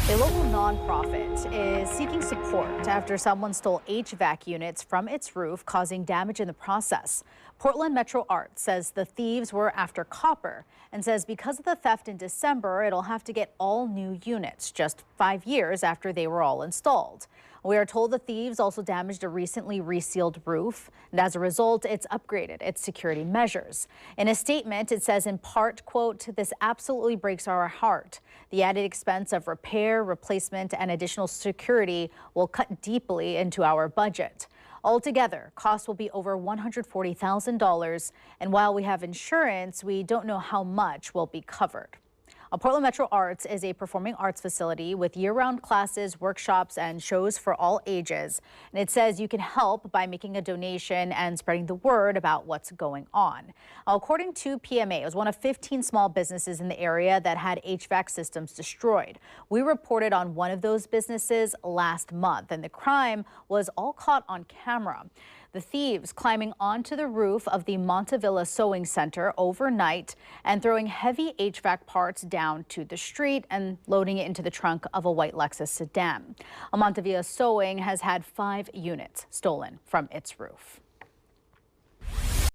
A local nonprofit is seeking support after someone stole HVAC units from its roof, causing damage in the process. Portland Metro Arts says the thieves were after copper and says because of the theft in December, it'll have to get all new units just 5 years after they were all installed. We are told the thieves also damaged a recently resealed roof, and as a result, it's upgraded its security measures. In a statement, it says in part, quote, "This absolutely breaks our heart. The added expense of repair, replacement, and additional security will cut deeply into our budget. Altogether, costs will be over $140,000, and while we have insurance, we don't know how much will be covered." Portland Metro Arts is a performing arts facility with year-round classes, workshops, and shows for all ages. And it says you can help by making a donation and spreading the word about what's going on. According to PMA, it was one of 15 small businesses in the area that had HVAC systems destroyed. We reported on one of those businesses last month, and the crime was all caught on camera. The thieves climbing onto the roof of the Montevilla Sewing Center overnight and throwing heavy HVAC parts down to the street and loading it into the trunk of a white Lexus sedan. Montevilla Sewing has had 5 units stolen from its roof.